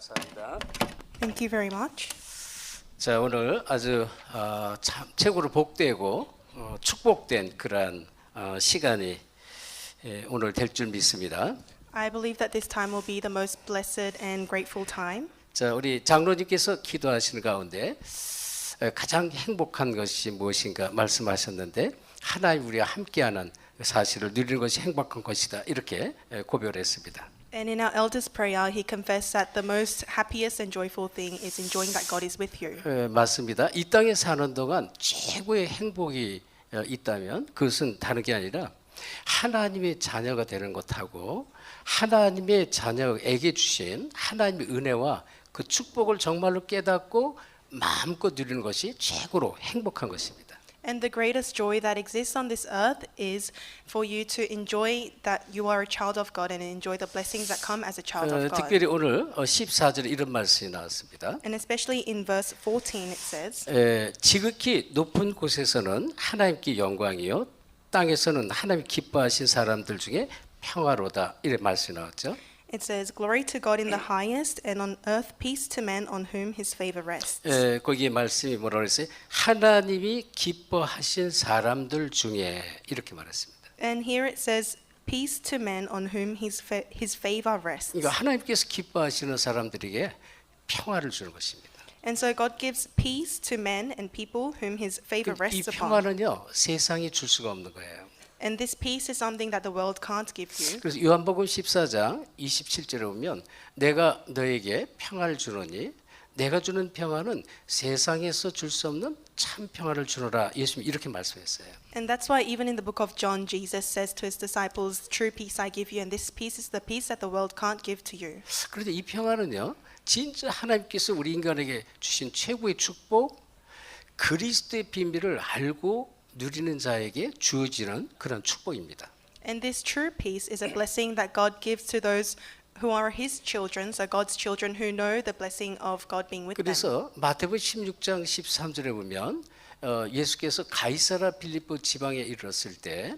감사합니다. Thank you very much. 자, 오늘 아주 참 최고로 복되고 축복된 그러한 시간이 오늘 될 줄 믿습니다. I believe that this time will be the most blessed and grateful time. 자, 우리 장로님께서 기도하시는 가운데 가장 행복한 것이 무엇인가 말씀하셨는데 하나님 우리와 함께하는 사실을 누리는 것이 행복한 것이다 이렇게 고백을 했습니다. And in our elders' prayer, he confessed that the most happiest and joyful thing is enjoying that God is with you. 맞습니다. 이 땅에 사는 동안 최고의 행복이 있다면 그것은 다른 게 아니라 하나님의 자녀가 되는 것하고 하나님의 자녀에게 주신 하나님의 은혜와 그 축복을 정말로 깨닫고 마음껏 누리는 것이 최고로 행복한 것입니다. And the greatest joy that exists on this earth is for you to enjoy that you are a child of God and enjoy the blessings that come as a child of God. 특별히 오늘 14절에 이런 말씀이 나왔습니다. And especially in verse 14 it says, 지극히 높은 곳에서는 하나님께 영광이요 땅에서는 하나님 기뻐하신 사람들 중에 평화로다 이런 말씀이 나왔죠. it says, Glory to God in the highest, and on earth peace to men on whom his favor rests. 거기에 말씀이 뭐라고 그랬어요? 하나님이 기뻐하신 사람들 중에 이렇게 말했습니다. And here it says, Peace to men on whom his favor rests. 그러니까 하나님께서 기뻐하시는 사람들에게 평화를 주는 것입니다. And so God gives peace to men and people whom his favor 이 rests upon. 평화는요 세상이 줄 수가 없는 거예요. And this peace is something that the world can't give you. 그래서 요한복음 14장 27절에 보면 내가 너에게 평화를 주노니 내가 주는 평화는 세상에서 줄 수 없는 참 평화를 주노라 예수님이 이렇게 말씀했어요. And that's why even in the book of John, Jesus says to his disciples, True peace I give you, and this peace is the peace that the world can't give to you. 그런데 이 평화는요 진짜 하나님께서 우리 인간에게 주신 최고의 축복 그리스도의 비밀을 알고 누리는 자에게 주어지는 그런 축복입니다. And this true peace is a blessing that God gives to those who are his children, so God's children who know the blessing of God being with them. 그래서 마태복음 16장 13절에 보면 예수께서 가이사라 빌립보 지방에 이르렀을 때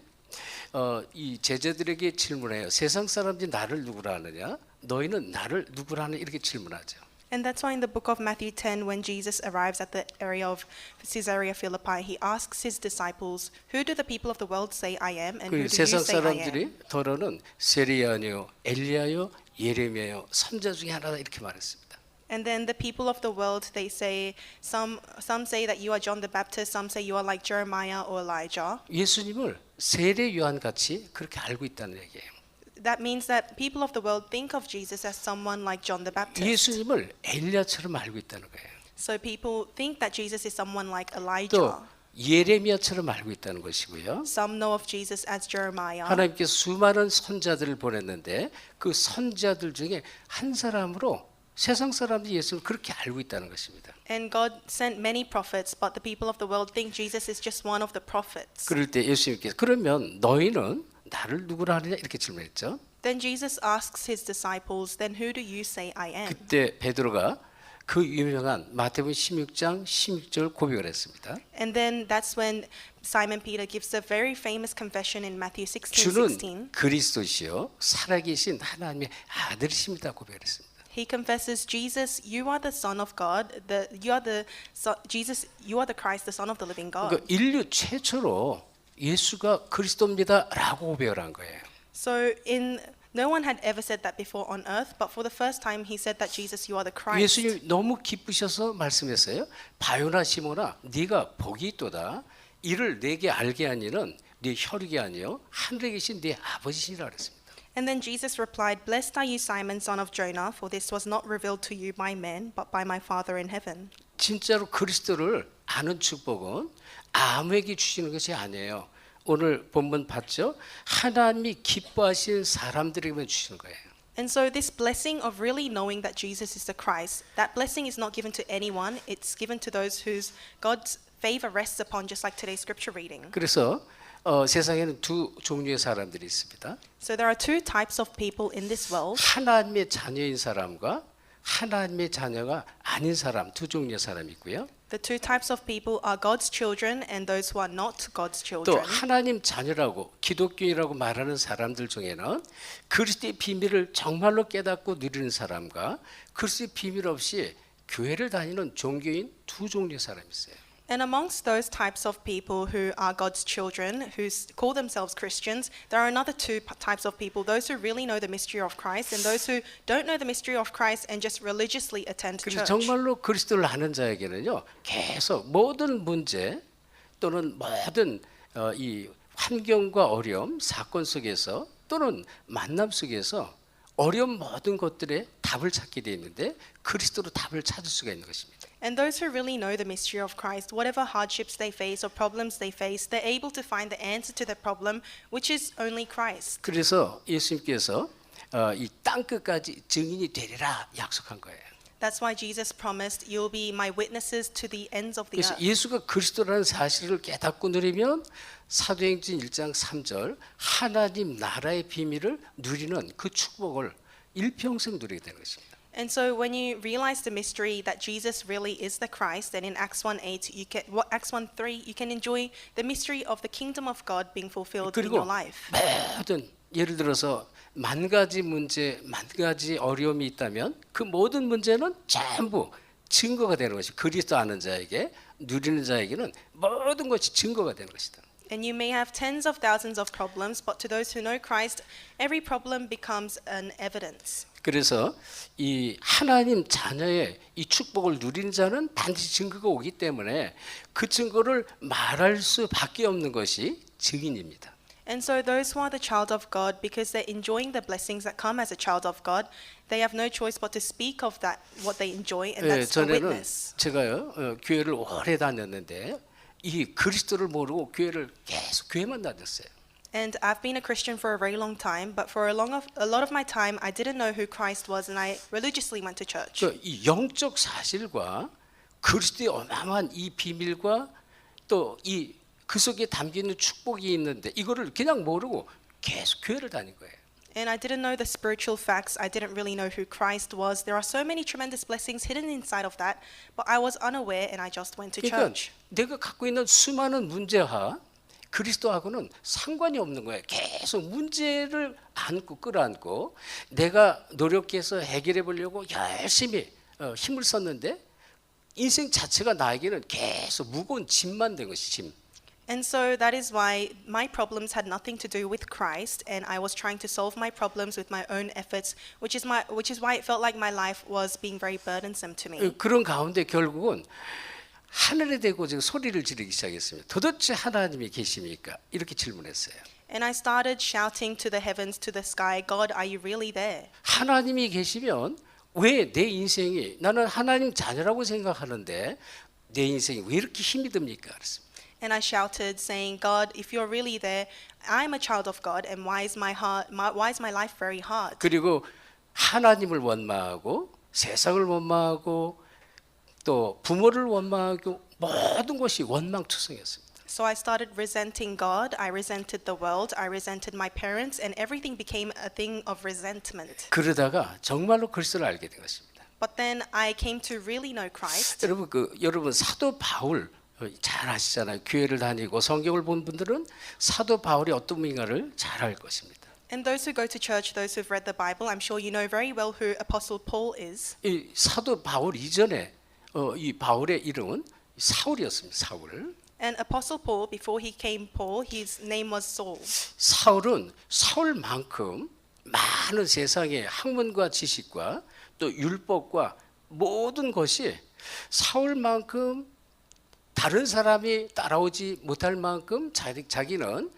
이 제자들에게 질문해요. 세상 사람들이 나를 누구라 하느냐? 너희는 나를 누구라 하느냐? 이렇게 질문하죠. And that's why in the book of Matthew 10, when Jesus arrives at the area of Caesarea Philippi, he asks his disciples, Who do the people of the world say I am, and who do you 세상 say I am? 사람들이 더러는 세리야요, 엘리야요, 예레미야요, 선자 중에 하나다 이렇게 말했습니다. And then the people of the world, they say, some say that you are John the Baptist, some say you are like Jeremiah or Elijah. 예수님을 세례 요한 같이 그렇게 알고 있다는 얘기예요. That means that people of the world think of Jesus as someone like John the Baptist. 예수님을 엘리야처럼 알고 있다는 거예요. So people think that Jesus is someone like 또 Elijah. 예레미야처럼 알고 있다는 것이고요. Some know of Jesus as Jeremiah. 하나님께서 수많은 선자들을 보냈는데 그 선자들 중에 한 사람으로 세상 사람들이 예수를 그렇게 알고 있다는 것입니다. And God sent many prophets, but the people of the world think Jesus is just one of the prophets. 그럴 때 예수님께서 그러면 너희는 나를 누구라 하느냐 이렇게 질문했죠. Then Jesus asks his disciples, Then who do you say I am? 그때 베드로가 그 유명한 마태복음 16장 16절 고백을 했습니다. And then that's when Simon Peter gives a very famous confession in Matthew 16:16. 주는 그리스도시요 살아계신 하나님의 아들이십니다 고백을 했습니다. He confesses, Jesus, you are the Son of God. You are the Christ, the Son of the living God. 그러니까 인류 최초로 예수가 그리스도입니다라고 고백을 한 거예요. So no one had ever said that before on earth, but for the first time he said that Jesus, you are the Christ. 예수님이 너무 기쁘셔서 말씀했어요. 바요나 시모나 네가 복이 있도다. 이를 내게 알게 한 이는 네 혈육이 아니요 하늘에 계신 네 아버지시라 그랬습니다. And then Jesus replied, Blessed are you, Simon, son of Jonah, for this was not revealed to you by men, but by my Father in heaven. 진짜로 그리스도를 아는 축복은 아무에게 주시는 것이 아니에요. 오늘 본문 봤죠? 하나님이 기뻐하시는 사람들에게만 주시는 거예요. And so this blessing of really knowing that Jesus is the Christ, that blessing is not given to anyone, it's given to those whose God's favor rests upon, just like today's scripture reading. 그래서 세상에는 두 종류의 사람들이 있습니다. So there are two types of people in this world. 하나님의 자녀인 사람과 하나님의 자녀가 아닌 사람, 두 종류의 사람이 있고요. The two types of people are God's children and those who are not God's 또 children. 하나님 자녀라고 기독교인이라고 말하는 사람들 중에는 그리스도의 비밀을 정말로 깨닫고 누리는 사람과 그리스도의 비밀 없이 교회를 다니는 종교인 두 종류의 사람이 있어요. And amongst those types of people who are God's children, who call themselves Christians, there are another two types of people, those who really know the mystery of Christ and those who don't know the mystery of Christ and just religiously attend 그래서 church. 정말로 그리스도를 아는 자에게는요, 계속 모든 문제 또는 모든 이 환경과 어려움, 사건 속에서 또는 만남 속에서 어려운 모든 것들의 답을 찾게 되어 있는데 그리스도로 답을 찾을 수가 있는 것입니다. And those who really know the mystery of Christ, whatever hardships they face or problems they face, they're able to find the answer to their problem, which is only Christ. 그래서 예수님께서 이 땅 끝까지 증인이 되리라 약속한 거예요. That's why Jesus promised, "You'll be my witnesses to the ends of the 그래서 earth." 예수가 그리스도라는 사실을 깨닫고 누리면 사도행전 1장 3절 하나님 나라의 비밀을 누리는 그 축복을 일평생 누리게 되는 것입니다. And so when you realize the mystery that Jesus really is the Christ, then in Acts 1:8, Acts 1:3, you can enjoy the mystery of the kingdom of God being fulfilled in 그리고 your life. 모든 예를 들어서 만 가지 문제, 만 가지 어려움이 있다면 그 모든 문제는 전부 증거가 되는 것이 그리스도 아는 자에게 누리는 자에게는 모든 것이 증거가 되는 것이다. And you may have tens of thousands of problems, but to those who know Christ, every problem becomes an evidence. 그래서 이 하나님 자녀의 이 축복을 누리는 자는 반드시 증거가 오기 때문에 그 증거를 말할 수밖에 없는 것이 증인입니다. And so those who are the child of God, because they're enjoying the blessings that come as a child of God, they have no choice but to speak of that, what they enjoy, and that's the 전에는 witness. 제가요 교회를 오래 다녔는데 이 그리스도를 모르고 교회를 계속 교회만 다녔어요. And I've been a Christian for a very long time, but for a lot of my time, I didn't know who Christ was, and I religiously went to church. 이 영적 사실과 그리스도의 어마어마한 이 비밀과 또 이 그 속에 담겨 있는 축복이 있는데 이거를 그냥 모르고 계속 교회를 다닌 거예요. And I didn't know the spiritual facts. I didn't really know who Christ was. There are so many tremendous blessings hidden inside of that, but I was unaware and I just went to 그러니까 church. 내가 갖고 있는 수많은 문제와 그리스도하고는 상관이 없는 거예요. 계속 문제를 안고 끌어안고 내가 노력해서 해결해 보려고 열심히 힘을 썼는데 인생 자체가 나에게는 계속 무거운 짐만 된 것이 짐. And so that is why my problems had nothing to do with Christ, and I was trying to solve my problems with my own efforts, which is why it felt like my life was being very burdensome to me. 그런 가운데 결국은 하늘에 대고 지금 소리를 지르기 시작했습니다. 도대체 하나님이 계십니까? 이렇게 질문했어요. And I started shouting to the heavens, to the sky, "God, are you really there?" 하나님이 계시면 왜 내 인생이 나는 하나님 자녀라고 생각하는데 내 인생이 왜 이렇게 힘이 듭니까? 그랬습니다. And I shouted, saying, "God, if you're really there, I'm a child of God, and why is my life very hard?" 그리고 하나님을 원망하고 세상을 원망하고 또 부모를 원망하고 모든 것이 원망투성이었습니다. So I started resenting God, I resented the world, I resented my parents, and everything became a thing of resentment. 그러다가 정말로 그리스도를 알게 된 것입니다. But then I came to really know Christ. 여러분 사도 바울 잘 아시잖아요. 교회를 다니고 성경을 본 분들은 사도 바울이 어떤 분인가를 잘 알 것입니다. And those who go to church, those who've read the Bible, I'm sure you know very well who Apostle Paul is. 이 사도 바울 이전에 이 바울의 이름은 사울이었습니다. 사울. And Apostle Paul, before he came Paul, his name was Saul. 사울은 사울만큼 많은 세상의 학문과 지식과 또 율법과 모든 것이 사울만큼 다른 사람이 따라오지 못할 만큼 자기는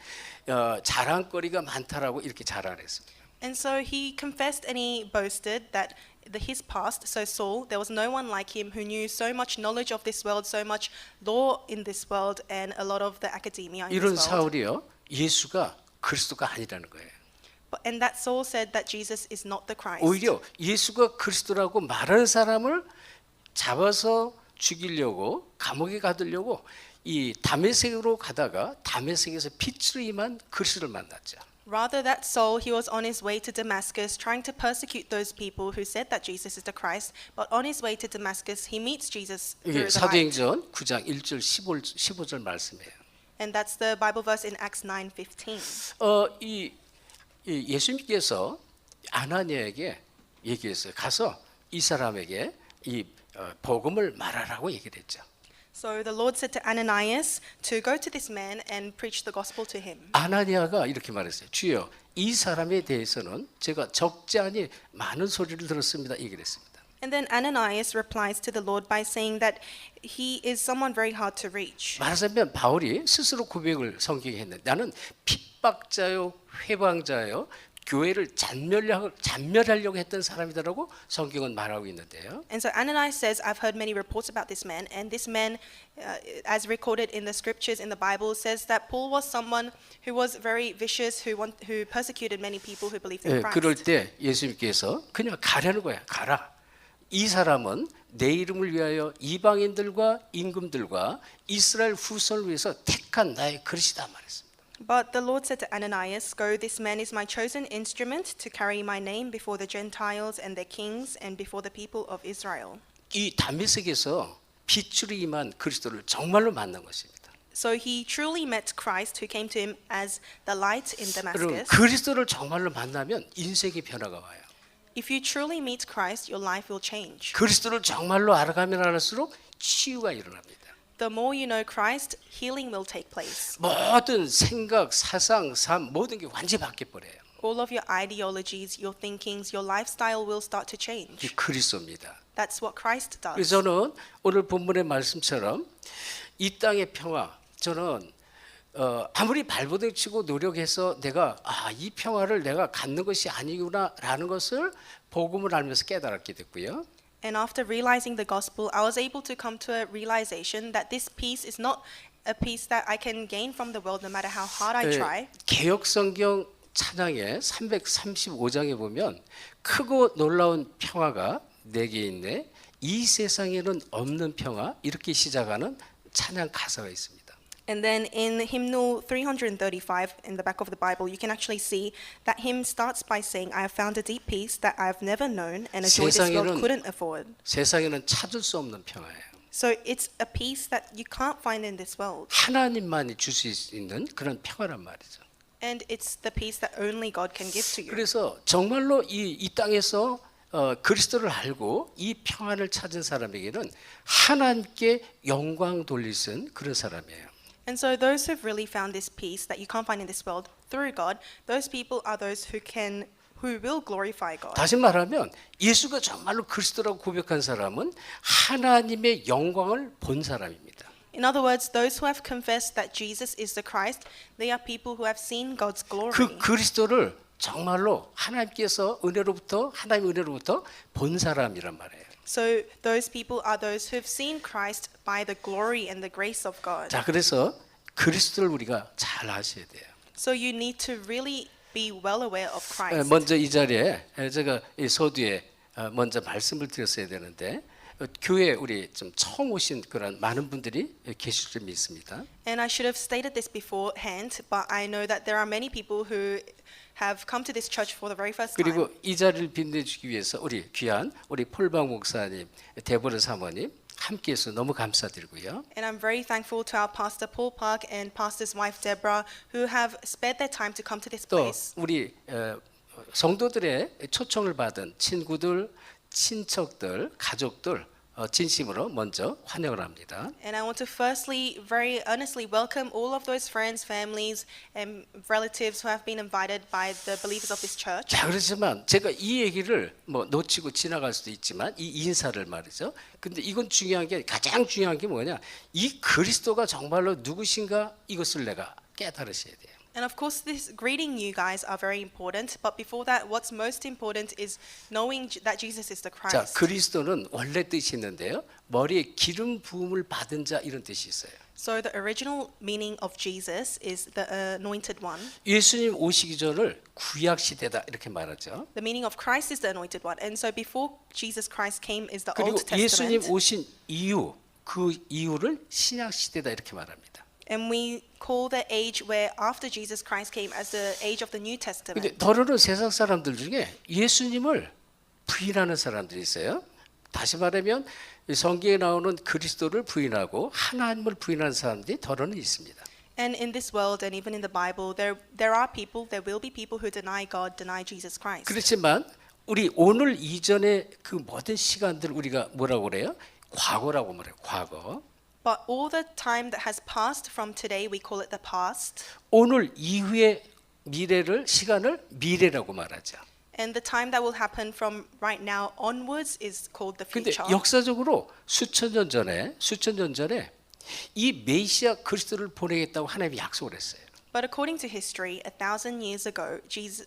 자랑거리가 많다라고 이렇게 자랑을 했습니다. And so he confessed and he boasted that his past, so Saul, there was no one like him who knew so much knowledge of this world, so much law in this world, and a lot of the academia in 이런 this world. 사울이요 예수가 그리스도가 아니라는 거예요. And that Saul said that Jesus is not the Christ. 오히려 예수가 그리스도라고 말하는 사람을 잡아서 죽이려고 감옥에 가두려고 이 다메섹으로 가다가 다메섹에서 빛으로 임한 그리스도를 만났죠. Rather, that Saul, he was on his way to Damascus, trying to persecute those people who said that Jesus is the Christ. But on his way to Damascus, he meets Jesus 이게 through the light. 사도행전 9장 1절 15절 말씀이에요. And that's the Bible verse in Acts 9:15. 이 예수님께서 아나니아에게 얘기했어요. 가서 이 사람에게 이 복음을 말하라고 얘기를 했죠. So the Lord said to Ananias to go to this man and preach the gospel to him. 아나니아가 이렇게 말했어요. 주여, 이 사람에 대해서는 제가 적지 않이 많은 소리를 들었습니다. 얘기를 했습니다. And then Ananias replies to the Lord by saying that he is someone very hard to reach. 말하자면 바울이 스스로 고백을 성경에 했는데 나는 핍박자요, 회방자요, 교회를 잔멸하려고 했던 사람이다라고 성경은 말하고 있는데요. And so Ananias says, I've heard many reports about this man, and this man, as recorded in the scriptures in the Bible, says that Paul was someone who was very vicious, who persecuted many people who believed in Christ. 그럴 때 예수님께서 그냥 가라는 거야. 가라. 이 사람은 내 이름을 위하여 이방인들과 임금들과 이스라엘 후손을 위해서 택한 나의 그릇이다 말했습니다. But the Lord said to Ananias, Go, this man is my chosen instrument to carry my name before the Gentiles and their kings and before the people of Israel. 이 다메섹에서 빛으로 임한 그리스도를 정말로 만난 것입니다. So he truly met Christ who came to him as the light in 여러분, Damascus. 그리스도를 정말로 만나면 인생의 변화가 와요. If you truly meet Christ, your life will change. 그리스도를 정말로 알아가면 알았을수록 치유가 일어납니다. The more you know Christ, healing will take place. 모든 생각, 사상, 삶 모든 게 완전히 바뀌어버려요. All of your ideologies, your thinkings, your lifestyle will start to 이게 change. 그리스도입니다. That's what Christ does. 그래서 저는 오늘 본문의 말씀처럼 이 땅의 평화, 저는 아무리 발버둥 치고 노력해서 내가 이 평화를 내가 갖는 것이 아니구나라는 것을 복음을 알면서 깨달았게 됐고요. And after realizing the gospel, I was able to come to a realization that this peace is not a peace that I can gain from the world no matter how hard I try. 개역성경 찬양의 335장에 보면 크고 놀라운 평화가 내게 있네. 이 세상에는 없는 평화 이렇게 시작하는 찬양 가사가 있습니다. And then in hymnal 335 in the back of the Bible, you can actually see that hymn starts by saying, I have found a deep peace that I have never known and a joy this world couldn't afford. 세상에는 찾을 수 없는 평화예요. So it's a peace that you can't find in this world. 하나님만이 줄 수 있는 그런 평화란 말이죠. And it's the peace that only God can give to you. 그래서 정말로 이 땅에서 그리스도를 알고 이 평안을 찾은 사람에게는 하나님께 영광 돌릴 수 있는 그런 사람이에요. And so those who've really found this peace that you can't find in this world through God, those people are those who will glorify God. 다시 말하면 예수가 정말로 그리스도라고 고백한 사람은 하나님의 영광을 본 사람입니다. In other words, those who have confessed that Jesus is the Christ, they are people who have seen God's glory. 그 그리스도를 정말로 하나님께서 하나님의 은혜로부터 본 사람이란 말이에요. So those people are those who've seen Christ by the glory and the grace of God. 자, 그래서 그리스도를 우리가 잘 아셔야 돼요. So you need to really be well aware of Christ. 먼저 이 자리에 제가 이 서두에 먼저 말씀을 드렸어야 되는데 교회 우리 좀 처음 오신 그런 많은 분들이 계실 줄 믿습니다. And I should have stated this beforehand, but I know that there are many people who have come to this church for the very first time. 그리고 이 자리를 빛내주기 위해서 우리 귀한 우리 폴방 목사님, 데보라 사모님 함께해서 너무 감사드리고요. And I'm very thankful to our pastor Paul Park and pastor's wife Deborah who have spared their time to come to this 또 place. 우리 성도들의 초청을 받은 친구들, 친척들, 가족들 진심으로 먼저 환영을 합니다. And I want to firstly very earnestly welcome all of those friends, families and relatives who have been invited by the believers of this church. 자, 그렇지만 제가 이 얘기를 놓치고 지나갈 수도 있지만 이 인사를 말이죠. 근데 이건 중요한 게 가장 중요한 게 뭐냐? 이 그리스도가 정말로 누구신가 이것을 내가 깨달으셔야 돼요. And of course, this greeting you guys are very important. But before that, what's most important is knowing that Jesus is the 자, Christ. 그리스도는 원래 뜻이 있는데요. 머리에 기름 부음을 받은 자 이런 뜻이 있어요. So the original meaning of Jesus is the anointed one. 예수님 오시기 전을 구약 시대다 이렇게 말하죠. The meaning of Christ is the anointed one. And so before Jesus Christ came is the 그리고 Old 예수님 Testament. 오신 이유, 그 이유를 신약 시대다 이렇게 말합니다. And we call the age where after Jesus Christ came as the age of the New Testament. 근데 더러는 세상 사람들 중에 예수님을 부인하는 사람들이 있어요. 다시 말하면 성경에 나오는 그리스도를 부인하고 하나님을 부인하는 사람들이 더러는 있습니다. And in this world and even in the Bible, there are people, there will be people who deny God, deny Jesus Christ. 그렇지만 우리 오늘 이전의 그 모든 시간들 우리가 뭐라고 그래요? 과거라고 말해요. 과거. But all the time that has passed from today, we call it the past. 오늘 이후의 시간을 미래라고 말하죠. And the time that will happen from right now onwards is called the 근데 future. 역사적으로 수천 년 전에 이 메시아 그리스도를 보내겠다고 하나님이 약속을 했어요. But according to history, 1,000 years ago,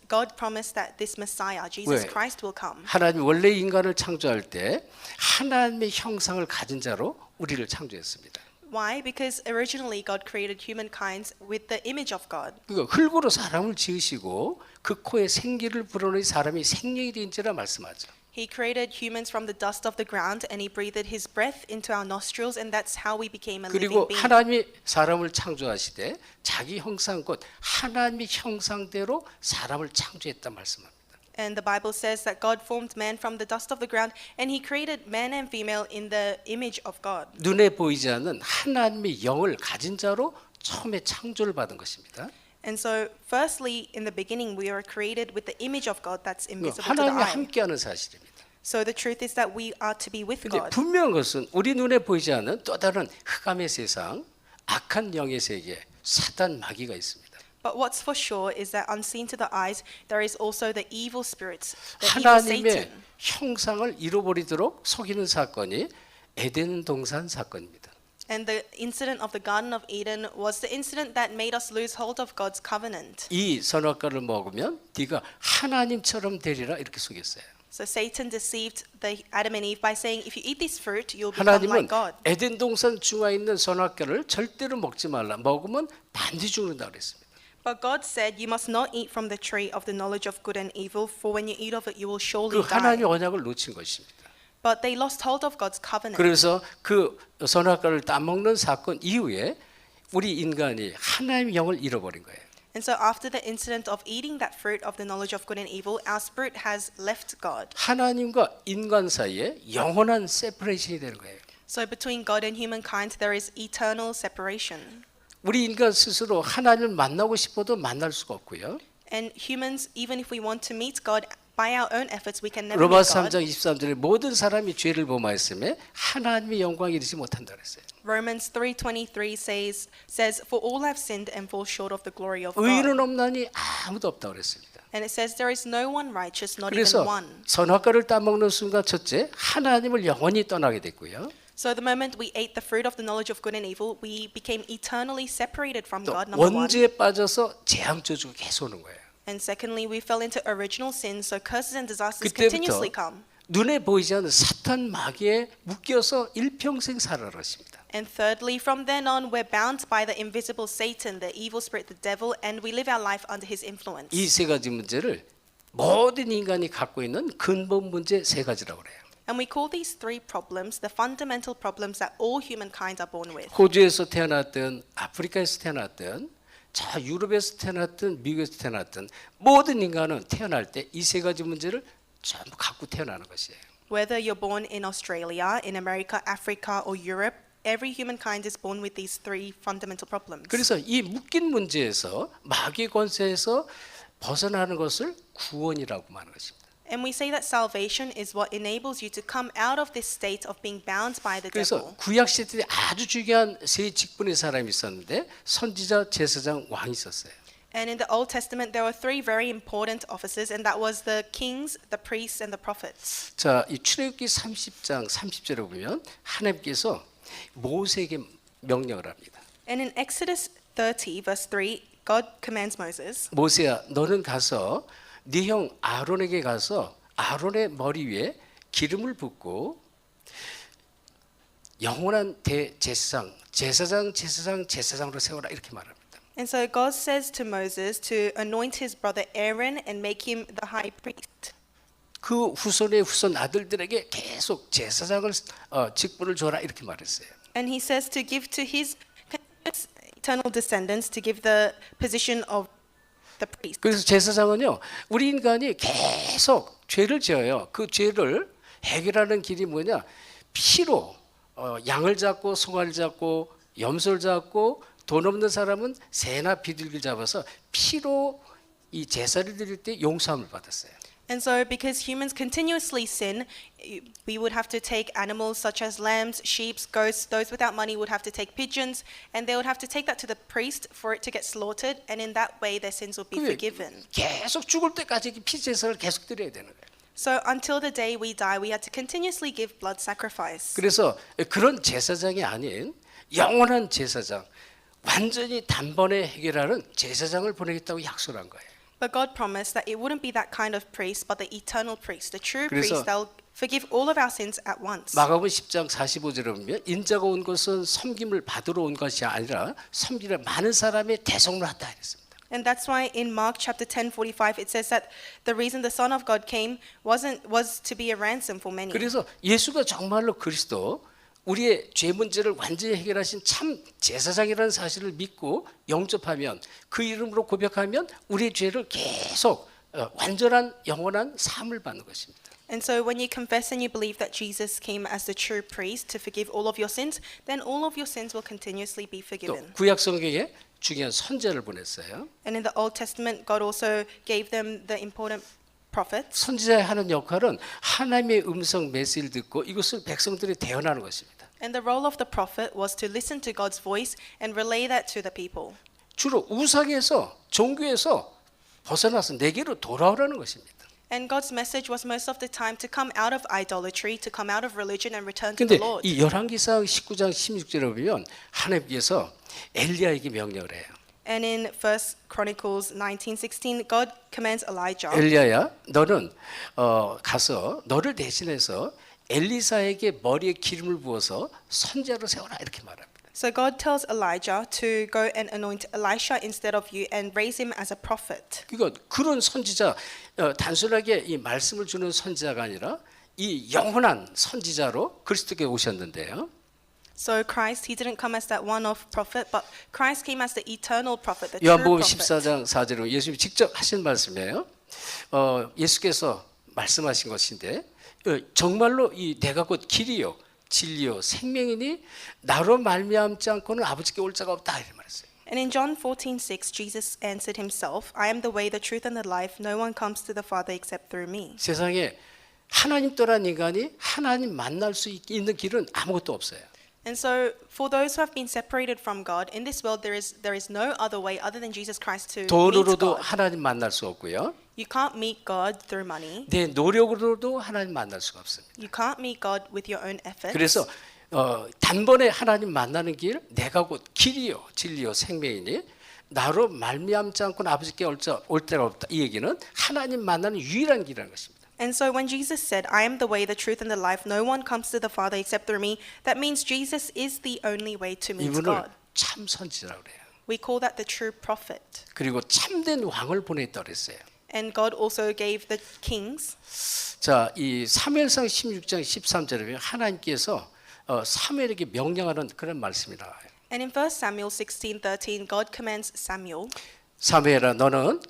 God promised that this Messiah, Jesus 왜? Christ, will come. 하나님 원래 인간을 창조할 때 하나님의 형상을 가진 자로 우리를 창조했습니다. Why? Because originally God created humankind with the image of God. 그러니까 흙으로 사람을 지으시고 그 코에 생기를 불어넣은 사람이 생명이 된지라 말씀하죠. He created humans from the dust of the ground and he breathed his breath into our nostrils and that's how we became a living 그리고 being. 하나님이 사람을 창조하시되 자기 형상 곧 하나님의 형상대로 사람을 창조했다 말씀합니다. And the Bible says that God formed man from the dust of the ground and he created man and female in the image of God. 눈에 보이지 않는 하나님의 영을 가진 자로 처음에 창조를 받은 것입니다. And so firstly in the beginning we are created with the image of God that's invisible to the 하나님과 eye. 함께하는 사실입니다. So the truth is that we are to be with 근데 God. 분명한 것은 우리 눈에 보이지 않는 또 다른 흑암의 세상, 악한 영의 세계, 사단 마귀가 있습니다. But what's for sure is that unseen to the eyes there is also the evil spirits, the evil 하나님의 Satan. 형상을 잃어버리도록 속이는 사건이 에덴 동산 사건입니다. And the incident of the Garden of Eden was the incident that made us lose hold of God's covenant. 이 선악과를 먹으면 네가 하나님처럼 되리라 이렇게 속였어요. So Satan deceived the Adam and Eve by saying, if you eat this fruit, you'll become like 하나님은 God. 에덴 동산 중앙에 있는 선악과를 절대로 먹지 말라. 먹으면 반드시 죽는다 그랬습니다. But God said, you must not eat from the tree of the knowledge of good and evil, for when you eat of it, you will 그 surely die. 하나님의 언약을 놓친 것입니다. But they lost hold of God's covenant. 그래서 그 선악과를 따먹는 사건 이후에 우리 인간이 하나님의 영을 잃어버린 거예요. And so after the incident of eating that fruit of the knowledge of good and evil, our spirit has left God. 하나님과 인간 사이에 영원한 세퍼레이션이 되는 거예요. So between God and humankind, there is eternal separation. 우리 인간 스스로 하나님을 만나고 싶어도 만날 수가 없고요. And humans, even if we want to meet God by our own efforts, we can never 로마 meet God. 3장 23절에 모든 사람이 죄를 범하였음에 하나님의 영광에 이르지 못한다 그랬어요. Romans 3:23 says, for all have sinned and fall short of the glory of God. 의인은 없나니 아무도 없다 그랬습니다. And it says there is no one righteous, not even 그래서 one. 선악과를 따먹는 순간 첫째 하나님을 영원히 떠나게 됐고요. So the moment we ate the fruit of the knowledge of good and evil, we became eternally separated from 또 God, number one. 원죄에 빠져서 재앙 저주가 계속 오는 거예요. And secondly, we fell into original sin, so curses and disasters 그때부터 continuously come. 눈에 보이지 않는 사탄 마귀에 묶여서 일평생 살아라 것입니다. And thirdly, from then on, we're bound by the invisible Satan, the evil spirit, the devil, and we live our life under his influence. 이 세 가지 문제를 모든 인간이 갖고 있는 근본 문제 세 가지라고 그래요. And we call these three problems the fundamental problems that all humankind are born with. 호주에서 태어났든 아프리카에서 태어났든 자 유럽에서 태어났든 미국에서 태어났든 모든 인간은 태어날 때 이 세 가지 문제를 전부 갖고 태어나는 것이에요. Whether you're born in Australia, in America, Africa, or Europe, every humankind is born with these three fundamental problems. 그래서 이 묶인 문제에서 마귀의 권세에서 벗어나는 것을 구원이라고 말하는 것입니다. And we say that salvation is what enables you to come out of this state of being bound by the 그래서 devil. 구약 시대에 아주 중요한 세 직분의 사람이 있었는데 선지자, 제사장, 왕이 있었어요. And in the Old Testament, there were three very important offices, and that was the kings, the priests, and the prophets. 자, 이 출애굽기 30장 30절에 보면 하나님께서 모세에게 명령을 합니다. And in Exodus 30, verse 3, God commands Moses, 모세야, 너는 가서 네 형 아론에게 가서 아론의 머리 위에 기름을 붓고 영원한 대제사장, 제사장으로 세워라 이렇게 말합니다. and so God says to Moses to anoint his brother Aaron and make him the high priest. 그 후손의 후손 아들들에게 계속 제사장을 직분을 줘라 이렇게 말했어요. And he says to give to his eternal descendants to give the position of the priest. 그래서 제사장은요, 우리 인간이 계속 죄를 지어요. 그 죄를 해결하는 길이 뭐냐? 피로 양을 잡고 송아를 잡고 염소를 잡고 돈 없는 사람은 새나 비둘기를 잡아서 피로 이 제사를 드릴 때 용서함을 받았어요. And so, because humans continuously sin, we would have to take animals such as lambs, sheep, goats. Those without money would have to take pigeons, and they would have to take that to the priest for it to get slaughtered. And in that way, their sins will be forgiven. 계속 죽을 때까지 피 제사를 계속 드려야 되는 거예요. So, until the day we die, we had to continuously give blood sacrifice. 그래서 그런 제사장이 아닌 영원한 제사장, 완전히 단번에 해결하는 제사장을 보내겠다고 약속한 거예요. But God promised that it wouldn't be that kind of priest, but the eternal priest, the true 그래서 priest that will forgive all of our sins at once. 마가복음 10장 45절에 보면 인자가 온 것은 섬김을 받으러 온 것이 아니라 섬기는 많은 사람의 대속을 한다 했습니다. And that's why in Mark chapter 10:45 it says that the reason the Son of God came was to be a ransom for many. 그래서 예수가 정말로 그리스도 우리의 죄 문제를 완전히 해결하신 참 제사장이라는 사실을 믿고 영접하면 그 이름으로 고백하면 우리의 죄를 계속 완전한 영원한 사함을 받는 것입니다. And so when you confess and you believe that Jesus came as the true priest to forgive all of your sins, then all of your sins will continuously be 또 forgiven. 구약 성경에 중요한 선지자를 보냈어요. And in the Old Testament, God also gave them the important prophets. 선지자의 하는 역할은 하나님의 음성 메시지를 듣고 이것을 백성들이 대언하는 것입니다. And the role of the prophet was to listen to God's voice and relay that to the people. 주로 우상에서 종교에서 벗어나서 내게로 돌아오라는 것입니다. And God's message was most of the time to come out of idolatry, to come out of religion and return to 근데 the Lord. 이 열왕기상 19장 16절에 보면 하나님께서 엘리야에게 명령을 해요. And in 1 Chronicles 19:16, God commands Elijah. 엘리야야, 너는 가서 너를 대신해서 엘리사에게 머리에 기름을 부어서 선지자로 세워라 이렇게 말합니다. So God tells Elijah to go and anoint Elisha instead of you and raise him as a prophet. 그러니까 그런 선지자 단순하게 이 말씀을 주는 선지자가 아니라 이 영원한 선지자로 그리스도께 오셨는데요. So Christ, he didn't come as that one-off prophet, but Christ came as the eternal prophet, the true 요한복음 prophet. 14장 4절에 예수님이 직접 하신 말씀이에요. 예수께서 말씀하신 것인데 정말로 이 내가 곧 길이요 진리요 생명이니 나로 말미암지 않고는 아버지께 올 자가 없다 이렇게 말했어요. And in John 14:6, Jesus answered himself, I am the way, the truth, and the life. No one comes to the Father except through me. 세상에 하나님 떠난 인간이 하나님 만날 수 있는 길은 아무것도 없어요. And so, for those who have been separated from God, in this world there is no other way other than Jesus Christ to meet 돈으로도 God. 하나님 만날 수 없고요. You can't meet God through money. 내 노력으로도 하나님 만날 수가 없습니다. You can't meet God with your own efforts. 그래서 단번에 하나님 만나는 길, 내가 곧 길이요, 진리요, 생명이니 나로 말미암지 않고는 아버지께 올 데가 없다. 이 얘기는 하나님 만나는 유일한 길이라는 것입니다. And so when Jesus said, I am the way, the truth, and the life, no one comes to the Father except through me, that means Jesus is the only way to meet 이분을 God. 참 선지자라고 그래요. We call that the true prophet. 그리고 참된 왕을 보냈다 그랬어요. And God also gave the kings. 자, 이 사무엘상 16장 13절에 보면 하나님께서 사무엘에게 명령하는 그런 말씀이 나와요. And in 1 Samuel 16:13, God commands Samuel, 사무엘아 너는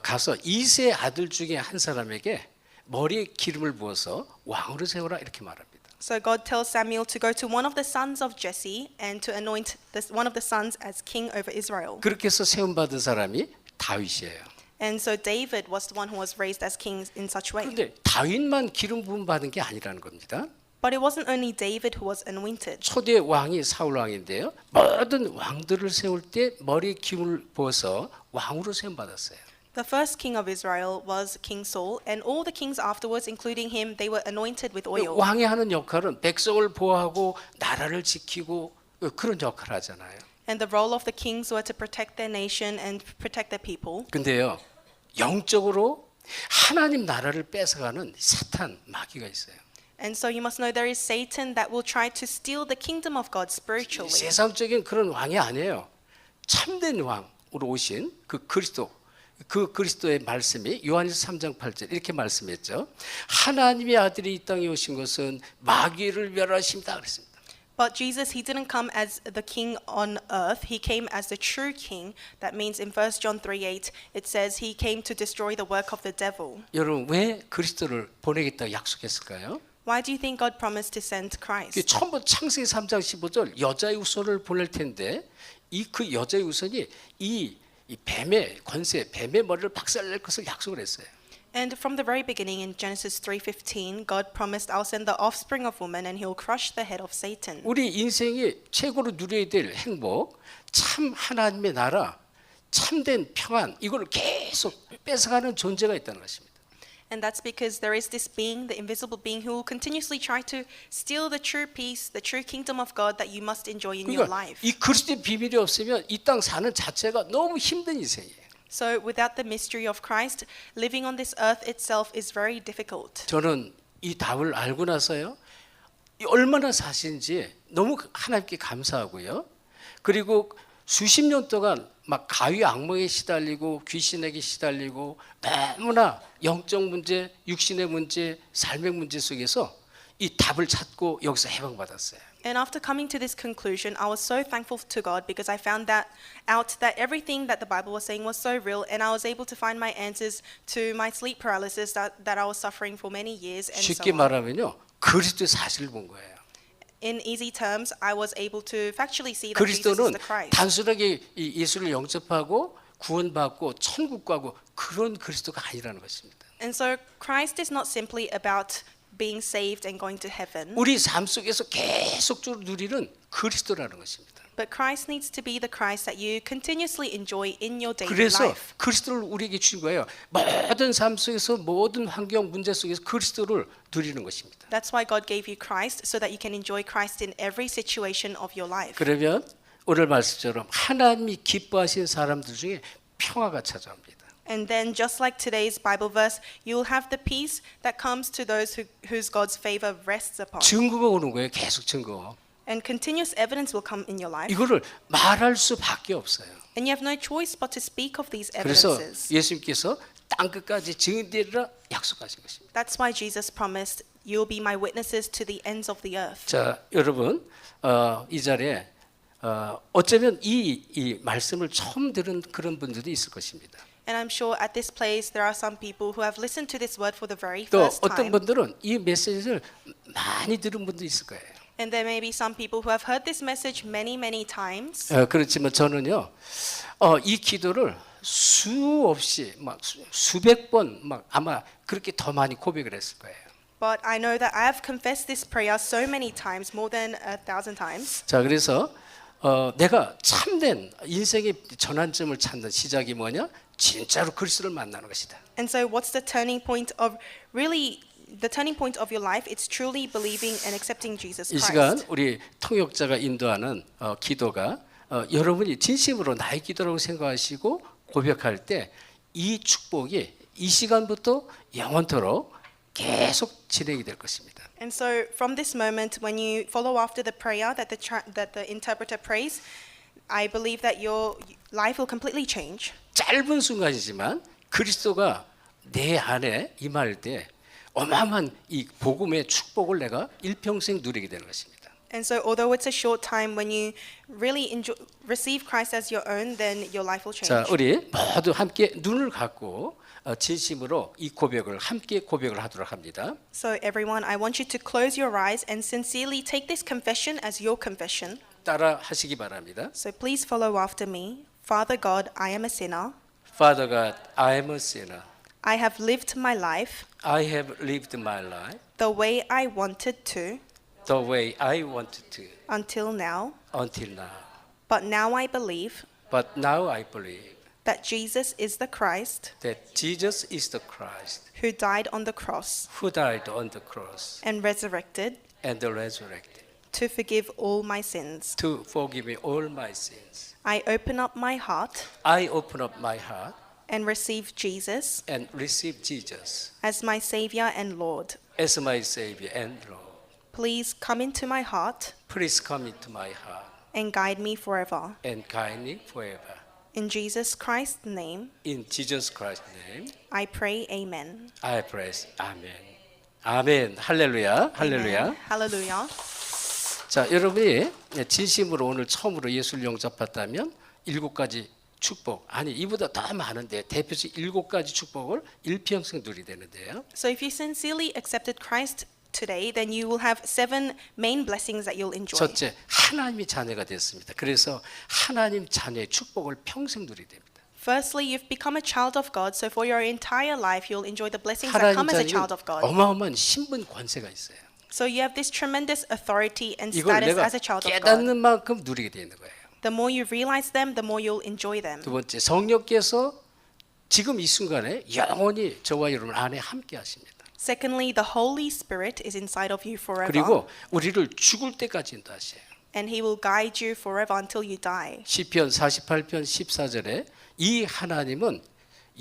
가서 이세 아들 중에 한 사람에게 머리에 기름을 부어서 왕으로 세우라 이렇게 말합니다. so God tells Samuel to go to one of the sons of Jesse and to anoint one of the sons as king over Israel. 그렇게 해서 세움 받은 사람이 다윗이에요. And so David was the one who was raised as king in such way. 그런데 다윗만 기름 부음 받은 게 아니라는 겁니다. But it wasn't only David who was anointed. 초대 왕이 사울 왕인데요. 모든 왕들을 세울 때 머리에 기름을 부어서 왕으로 세움 받았어요. The first king of Israel was King Saul, and all the kings afterwards, including him, they were anointed with oil. 왕이 하는 역할은 백성을 보호하고 나라를 지키고 그런 역할을 하잖아요. And the role of the kings were to protect their nation and protect their people. 근데요, 영적으로 하나님 나라를 뺏어가는 사탄 마귀가 있어요. And so you must know there is Satan that will try to steal the kingdom of God spiritually. 세상적인 그런 왕이 아니에요. 참된 왕으로 오신 그 그리스도의 말씀이 요한일서 3장 8절 이렇게 말씀했죠. 하나님의 아들이 이 땅에 오신 것은 마귀를 멸하십니다 그랬습니다. But Jesus, he didn't come as the king on earth. He came as the true king. That means in 1 John 3:8 it says he came to destroy the work of the devil. 여러분 왜 그리스도를 보내겠다고 약속했을까요? Why do you think God promised to send 그 Christ? 처음부터 창세기 3장 15절 여자의 후손을 보낼 텐데 이 그 여자의 후손이 이 뱀의 권세, 뱀의 머리를 박살낼 것을 약속을 했어요. And from the very beginning in Genesis 3:15, God promised, I'll send the offspring of woman and he'll crush the head of Satan. 우리 인생이 최고로 누려야 될 행복, 참 하나님의 나라, 참된 평안 이걸 계속 뺏어가는 존재가 있다는 것입니다. And that's because there is this being, the invisible being, who will continuously try to steal the true peace, the true kingdom of God that you must enjoy in your 그러니까 life. 이 그리스도의 비밀이 없으면 이 땅 사는 자체가 너무 힘든 인생이에요. So without the mystery of Christ, living on this earth itself is very difficult. 저는 이 답을 알고 나서요. 얼마나 사신지 너무 하나님께 감사하고요. 그리고 수십 년 동안 막 가위 악몽에 시달리고 귀신에게 시달리고 너무나 영적 문제, 육신의 문제, 삶의 문제 속에서 이 답을 찾고 여기서 해방받았어요. And after coming to this conclusion, I was so thankful to God because I found that out that everything that the Bible was saying was so real, and I was able to find my answers to my sleep paralysis that I was suffering for many years. And 쉽게 so on. 말하면요, 그리스도의 사실을 본 거예요. In easy terms, I was able to factually see that Jesus is 그리스도는 the Christ. 단순하게 이 예수를 영접하고 구원받고 천국 가고 그런 그리스도가 아니라는 것입니다. And so Christ is not simply about being saved and going to heaven, 우리 삶 속에서 계속적으로 누리는 그리스도라는 것입니다. but Christ needs to be the Christ that you continuously enjoy in your daily 그래서 life. 그리스도를 우리에게 주신 거예요. 모든 삶 속에서 모든 환경 문제 속에서 그리스도를 누리는 것입니다. That's why God gave you Christ, so that you can enjoy Christ in every situation of your life. 그러면 오늘 말씀처럼 하나님이 기뻐하시는 사람들 중에 평화가 찾아옵니다. And then, just like today's Bible verse, you'll have the peace that comes to those whose God's favor rests upon. 증거가 오는 거예요. 계속 증거. And continuous evidence will come in your life. 이거를 말할 수밖에 없어요. And you have no choice but to speak of these 그래서 evidences. 예수님께서 땅 끝까지 증인되리라 약속하신 것입니다. That's why Jesus promised, you'll be my witnesses to the ends of the earth. 자, 여러분 이 자리에 어쩌면 이 말씀을 처음 들은 그런 분들도 있을 것입니다. And I'm sure at this place there are some people who have listened to this word for the very 또 first 어떤 time. 분들은 이 메시지를 많이 들은 분도 있을 거예요. And there may be some people who have heard this message many, many times. 그렇지만 저는요, 이 기도를 수없이 막 수백 번 막 아마 그렇게 더 많이 고백을 했을 거예요. But I know that I have confessed this prayer so many times, more than 1,000 times. 자, 그래서 내가 참된 인생의 전환점을 찾는 시작이 뭐냐? 진짜로 그리스도를 만나는 것이다. And so what's the turning point of your life? It's truly believing and accepting Jesus 이 시간 Christ. 우리 통역자가 인도하는 기도가 여러분이 진심으로 나의 기도라고 생각하시고 고백할 때 이 축복이 이 시간부터 영원토록 계속 진행이 될 것입니다. And so from this moment, when you follow after the prayer that the interpreter prays, I believe that your life will completely change. 짧은 순간이지만 그리스도가 내 안에 임할 때 어마어마한 이 복음의 축복을 내가 일평생 누리게 되는 것입니다. And so although it's a short time, when you really receive Christ as your own, then your life will change. 자, 우리 모두 함께 눈을 감고 진심으로 이 고백을 함께 고백을 하도록 합니다. So everyone, I want you to close your eyes and sincerely take this confession as your confession. 따라 하시기 바랍니다. So please follow after me. Father God, I am a sinner. Father God, I am a sinner. I have lived my life I have lived my life the way I wanted to the way I wanted to until now. until now. But now I believe But now I believe that Jesus is the Christ that Jesus is the Christ who died on the cross who died on the cross and resurrected and resurrected to forgive all my sins. to forgive me all my sins. I open up my heart I open up my heart and receive Jesus and receive Jesus as my Savior and Lord. as my Savior and Lord. Please come into my heart Please come into my heart and guide me forever. and guide me forever. In Jesus Christ's name, In Jesus Christ's name, I pray, amen. I praise. 아멘. 아멘. 할렐루야. 할렐루야. Amen. Hallelujah. 자, 여러분이 진심으로 오늘 처음으로 예수를 영접했다면 7가지 축복, 아니 이보다 더 많은데 대표적 7가지 축복을 일평생 누리게 되는데요. So if you sincerely accepted Christ today, then you will have 7 main blessings that you'll enjoy. 첫째, 하나님의 자녀가 됐습니다. 그래서 하나님 자녀의 축복을 평생 누리게 됩니다. Firstly, you've become a child of God, so for your entire life you'll enjoy the blessings that come 하나님 as a 자녀는 child of God. 어마어마한 신분 권세가 있어요. So you have this tremendous authority and 이걸 status 내가 as a child of God. 깨닫는 만큼 누리게 되는 거예요. The more you realize them, the more you'll enjoy them. 두 번째, 성령께서 지금 이 순간에 영원히 저와 여러분 안에 함께 하십니다. Secondly, the Holy Spirit is inside of you forever, 그리고 우리를 죽을 때까지 인도하셔요. and He will guide you forever until you die. 시편 48편 14절에 이 하나님은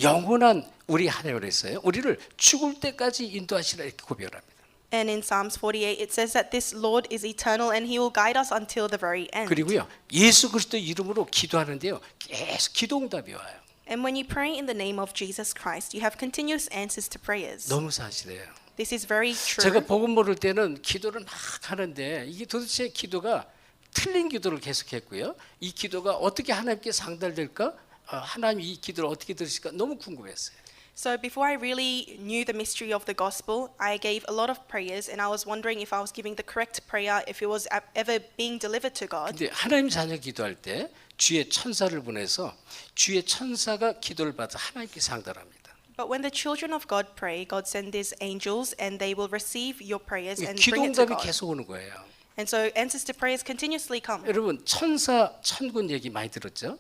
영원한 우리 하나님을 했어요. 우리를 죽을 때까지 인도하시라 이렇게 고백합니다. And in Psalms 48, it says that this Lord is eternal and He will guide us until the very end. 그리고요, 예수 그리스도 이름으로 기도하는데요, 계속 기도응답이 와요. And when you pray in the name of Jesus Christ, you have continuous answers to prayers. 너무 사실이에요. This is very true. 제가 복음 모를 때는 기도를 막 하는데 이게 도대체 기도가 틀린 기도를 계속했고요. 이 기도가 어떻게 하나님께 상달될까? 하나님 이 기도를 어떻게 들으실까? 너무 궁금했어요. So before I really knew the mystery of the gospel, I gave a lot of prayers and I was wondering if I was giving the correct prayer, if it was ever being delivered to God. 근데 하나님 자녀 기도할 때 주의 천사를 보내서 주의 천사가 기도를 받아 하나님께 상달합니다. But when the children of God pray, God sends His angels and they will receive your prayers and bring it to 기도응답이 God. 계속 오는 거예요. And so answers to prayers continuously come. 여러분 천사 천군 얘기 많이 들었죠?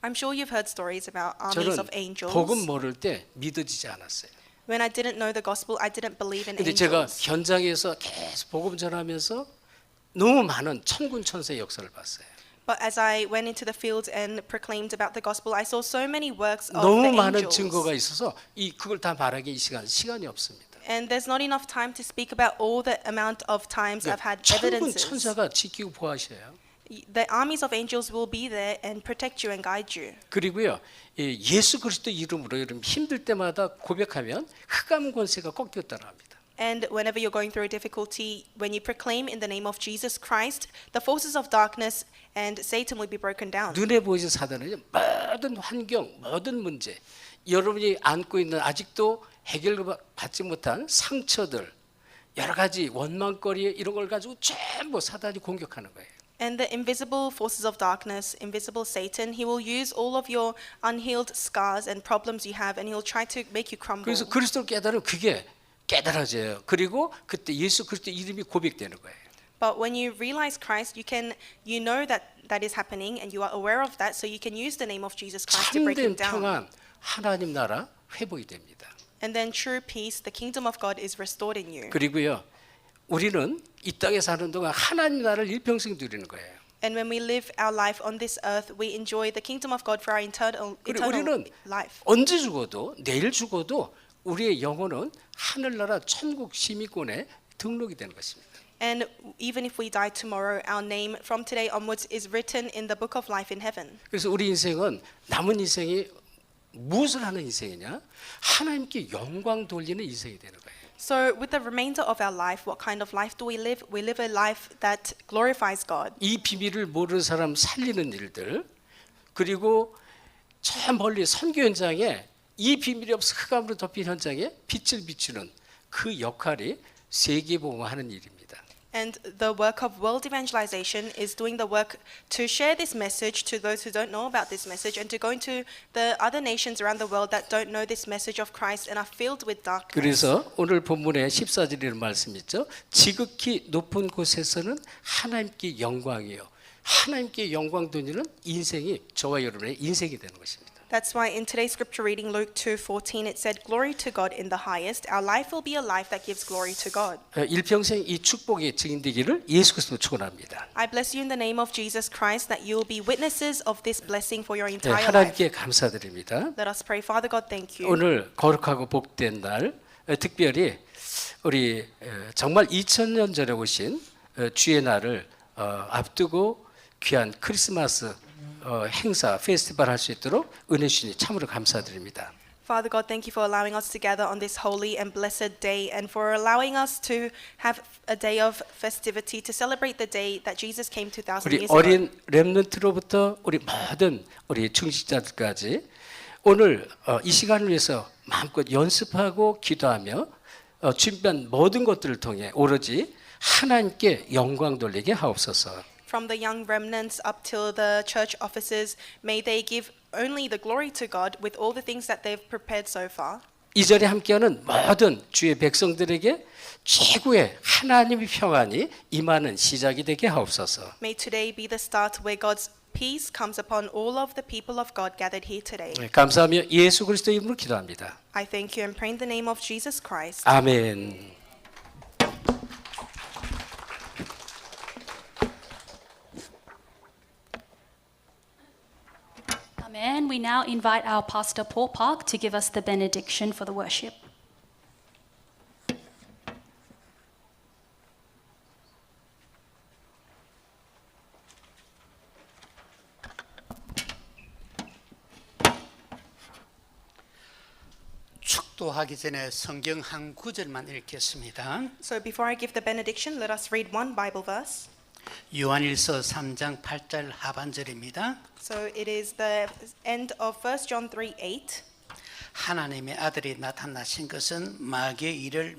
I'm sure you've heard stories about armies 저는 of angels. 복음 모를 때 믿어지지 않았어요. When I didn't know the gospel, I didn't believe in 근데 제가 angels. 현장에서 계속 복음 전하면서 너무 많은 천군 천사의 역사를 봤어요. But as I went into the fields and proclaimed about the gospel, I saw so many works of 너무 the 많은 angels. 증거가 있어서 그걸 다 말하기 이 시간이 없습니다. And there's not enough time to speak about all the amount of times I've had 천군 evidences. 천사가 지키고 보호하셔요. The armies of angels will be there and protect you and guide you. 그리고요, 예수 그리스도 이름으로 여러분 힘들 때마다 고백하면 흑암 권세가 꺾였다고 합니다. And whenever you're going through a difficulty, when you proclaim in the name of Jesus Christ, the forces of darkness and Satan will be broken down. 눈에 보이는 사단은요, 모든 환경, 모든 문제, 여러분이 안고 있는 아직도 해결받지 못한 상처들, 여러 가지 원망거리 이런 걸 가지고 전부 사단이 공격하는 거예요. And the invisible forces of darkness, invisible Satan, he will use all of your unhealed scars and problems you have, and he'll try to make you crumble. 그래서 그리스도를 깨달으면 그게 깨달아져요. 그리고 그때 예수 그리스도 이름이 고백되는 거예요. But when you realize Christ, you know that that is happening, and you are aware of that, so you can use the name of Jesus Christ to break 참된 him down. 평안, 하나님 나라 회복이 됩니다. And then true peace, the kingdom of God is restored in you. 그리고요, 우리는 이 땅에 사는 동안 하나님 나라를 일평생 누리는 거예요. And when we live our life on this earth, we enjoy the kingdom of God for our eternal 우리는 life. 언제 죽어도 내일 죽어도 우리의 영혼은 하늘나라 천국 시민권에 등록이 되는 것입니다. And even if we die tomorrow, our name from today onwards is written in the book of life in heaven. 그래서 우리 인생은 남은 인생이 무엇을 하는 인생이냐? 하나님께 영광 돌리는 인생이 되는 거예요. So with the remainder of our life, what kind of life do we live? We live a life that glorifies God. 이 비밀을 모르는 사람 살리는 일들, 그리고 저 멀리 선교 현장에 이 비밀이 없어 흑암으로 덮인 현장에 빛을 비추는 그 역할이 세계복음화하는 일입니다. And the work of world evangelization is doing the work to share this message to those who don't know about this message, and to go into the other nations around the world that don't know this message of Christ and are filled with darkness. 그래서 오늘 본문에 14절이라는 말씀 있죠. 지극히 높은 곳에서는 하나님께 영광이요. 하나님께 영광 돌리는 인생이 저와 여러분의 인생이 되는 것입니다. That's why in today's scripture reading, Luke 2:14, it said, "Glory to God in the highest. Our life will be a life that gives glory to God." 일평생 이 축복의 증인되기를 예수 그리스도로 축원합니다. I bless you in the name of Jesus Christ that you will be witnesses of this blessing for your entire life. 하나님께 감사드립니다. Let us pray. Father God, thank you. 오늘 거룩하고 복된 날, 특별히 우리 정말 2000년 전에 오신 주의 날을 앞두고 귀한 크리스마스 행사, 페스티벌 할 수 있도록 은혜 주시니 참으로 감사드립니다. Father God, thank you for allowing us to gather on this holy and blessed day and for allowing us to have a day of festivity to celebrate the day that Jesus came 2,000 우리 years ago. 어린 렘넌트로부터 우리 모든 우리 충직자들까지 오늘 이 시간을 위해서 마음껏 연습하고 기도하며 준비한 모든 것들을 통해 오로지 하나님께 영광 돌리게 하옵소서. From the young remnants up till the church officers, may they give only the glory to God with all the things that they've prepared so far. 이 자리에 함께하는 모든 주의 백성들에게 최고의 하나님의 평안이 임하는 시작이 되게 하옵소서. May today be the start where God's peace comes upon all of the people of God gathered here today. 네, 감사하며 예수 그리스도 이름으로 기도합니다. I thank you and pray in the name of Jesus Christ. 아멘. Amen. We now invite our pastor Paul Park to give us the benediction for the worship. 축도하기 전에 성경 한 구절만 읽겠습니다. So before I give the benediction, let us read one Bible verse. 요한일서 3장 8절 하반절입니다. So it is the end of 1 John 3:8. 하나님의 아들이 나타나신 것은 마귀의 일을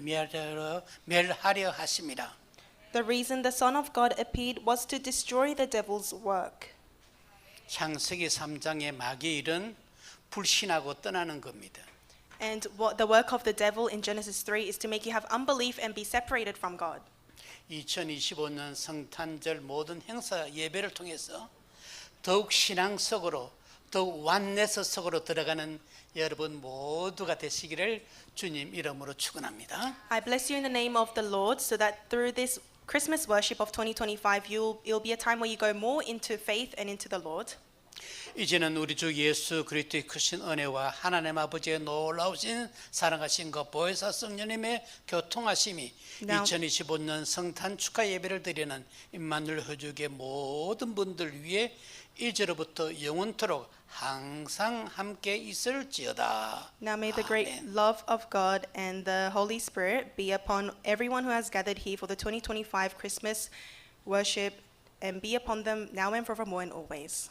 멸하려 하심이라. The reason the Son of God appeared was to destroy the devil's work. 창세기 3장의 마귀의 일은 불신하고 떠나는 겁니다. And what the work of the devil in Genesis 3 is to make you have unbelief and be separated from God. 2025년 성탄절 모든 행사 예배를 통해서 더욱 신앙 속으로 더욱 완내서 속으로 들어가는 여러분 모두가 되시기를 주님 이름으로 축원합니다. I bless you in the name of the Lord so that through this Christmas worship of 2025 it'll be a time where you go more into faith and into the Lord. 이제는 우리 주 예수 그리스도의 크신 은혜와 하나님 아버지의 놀라우신 사랑하신 것 보혜사 성령님의 교통하심이 Now- 2025년 성탄 축하 예배를 드리는 임마누엘 호주교의 모든 분들 위해 이제로부터 영원토록 항상 함께 있을지어다. Now may the great 아멘. love of God and the Holy Spirit be upon everyone who has gathered here for the 2025 Christmas worship and be upon them now and forevermore and always.